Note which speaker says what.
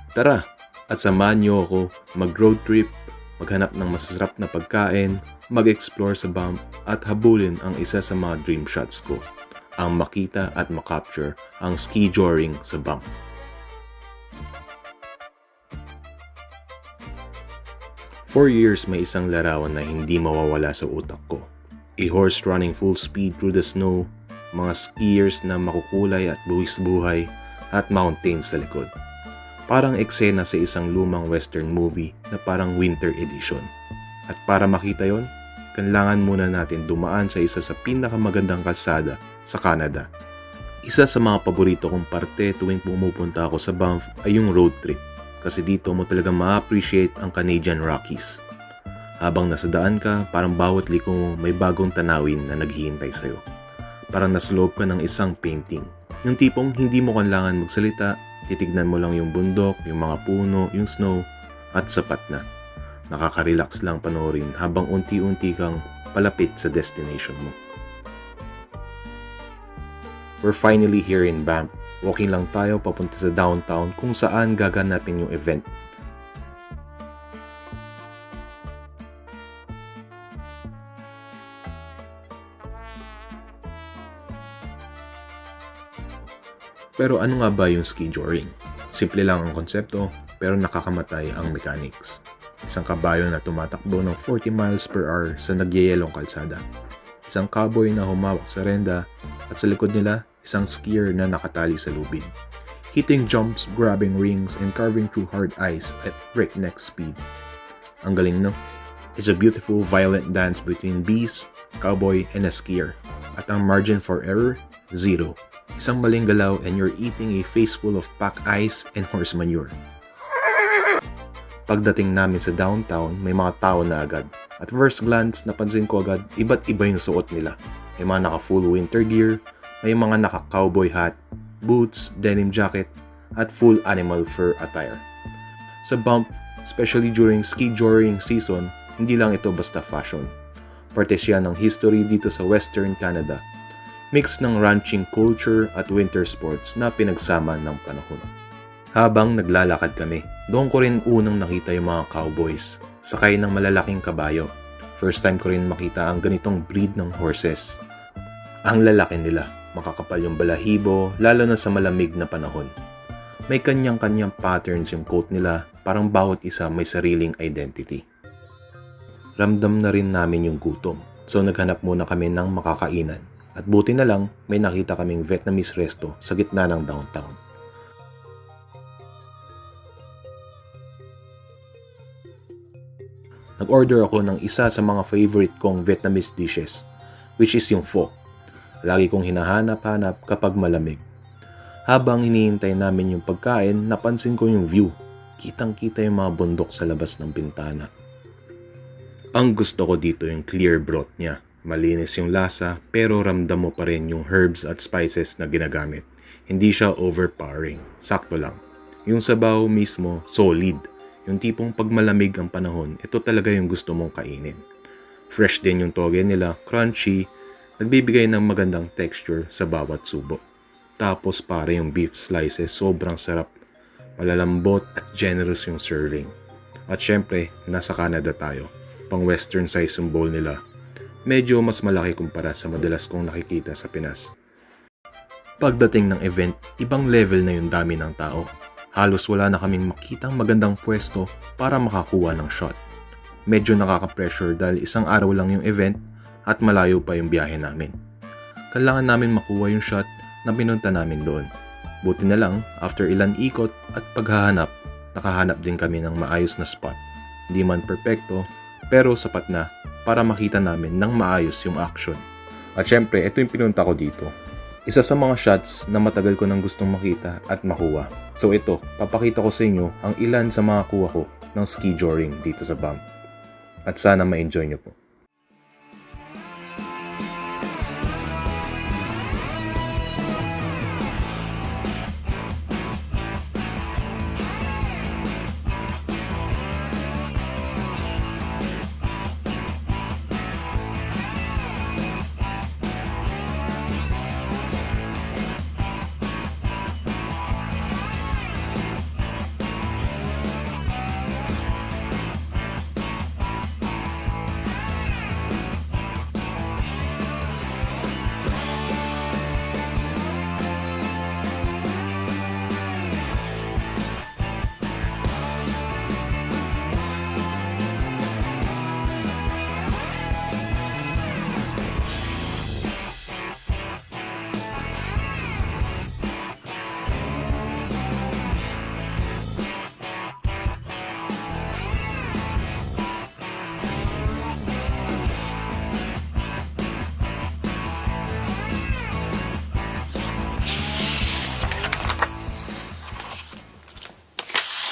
Speaker 1: Tara at samahan niyo ako mag-road trip, maghanap ng masasarap na pagkain, mag-explore sa Banff at habulin ang isa sa mga dream shots ko, ang makita at makapture ang ski joring sa Banff. For years may isang larawan na hindi mawawala sa utak ko. A horse running full speed through the snow, mga skiers na makukulay at buwis buhay, at mountains sa likod. Parang eksena sa isang lumang western movie na parang winter edition. At para makita yon, kailangan muna natin dumaan sa isa sa pinakamagandang kalsada sa Canada. Isa sa mga paborito kong parte tuwing pumupunta ako sa Banff ay yung road trip. Kasi dito mo talaga ma-appreciate ang Canadian Rockies. Habang nasa daan ka, parang bawat liko mo may bagong tanawin na naghihintay sa'yo. Parang nasa loob ka ng isang painting. Yung tipong hindi mo kailangan magsalita, titignan mo lang yung bundok, yung mga puno, yung snow, at sapat na. Nakaka-relax lang panoorin habang unti-unti kang palapit sa destination mo. We're finally here in Banff. Walking lang tayo papunta sa downtown kung saan gaganapin yung event. Pero ano nga ba yung ski joring? Simple lang ang konsepto, pero nakakamatay ang mechanics. Isang kabayo na tumatakbo ng 40 miles per hour sa nagyayelong kalsada. Isang cowboy na humawak sa renda at sa likod nila, isang skier na nakatali sa lubid. Hitting jumps, grabbing rings, and carving through hard ice at breakneck speed. Ang galing, no? It's a beautiful, violent dance between beast, cowboy, and a skier. At ang margin for error, zero. Isang maling galaw and you're eating a face full of pack ice and horse manure. Pagdating namin sa downtown, may mga tao na agad. At first glance, napansin ko agad, iba't iba yung suot nila. May mga naka-full winter gear, may mga naka-cowboy hat, boots, denim jacket, at full animal fur attire. Sa Banff, especially during ski joring season, hindi lang ito basta fashion. Parte siya ng history dito sa Western Canada. Mix ng ranching culture at winter sports na pinagsama ng panahon. Habang naglalakad kami, doon ko rin unang nakita yung mga cowboys, sakay ng malalaking kabayo. First time ko rin makita ang ganitong breed ng horses. Ang lalaki nila, makakapal yung balahibo, lalo na sa malamig na panahon. May kanyang-kanyang patterns yung coat nila, parang bawat isa may sariling identity. Ramdam na rin namin yung gutom, so naghanap muna kami ng makakainan. At buti na lang, may nakita kaming Vietnamese resto sa gitna ng downtown. Nag-order ako ng isa sa mga favorite kong Vietnamese dishes, which is yung pho. Lagi kong hinahanap-hanap kapag malamig. Habang hinihintay namin yung pagkain, napansin ko yung view. Kitang-kita yung mga bundok sa labas ng bintana. Ang gusto ko dito yung clear broth niya. Malinis yung lasa, pero ramdam mo pa rin yung herbs at spices na ginagamit. Hindi siya overpowering. Sakto lang. Yung sabaw mismo, solid. Yung tipong pag malamig ang panahon, ito talaga yung gusto mong kainin. Fresh din yung toge nila, crunchy, nagbibigay ng magandang texture sa bawat subo. Tapos para yung beef slices, sobrang sarap. Malalambot at generous yung serving. At syempre, nasa Canada tayo. Pang western size yung bowl nila. Medyo mas malaki kumpara sa madalas kong nakikita sa Pinas. Pagdating ng event, ibang level na yung dami ng tao. Halos wala na kaming makitang magandang pwesto para makakuha ng shot. Medyo nakaka-pressure dahil isang araw lang yung event at malayo pa yung biyahe namin. Kailangan namin makuha yung shot na pinunta namin doon. Buti na lang, after ilan ikot at paghahanap, nakahanap din kami ng maayos na spot. Hindi man perpekto, pero sapat na para makita namin ng maayos yung action. At syempre, ito yung pinunta ko dito. Isa sa mga shots na matagal ko nang gustong makita at makuha. So ito, papakita ko sa inyo ang ilan sa mga kuha ko ng ski joring dito sa Banff. At sana ma-enjoy nyo po.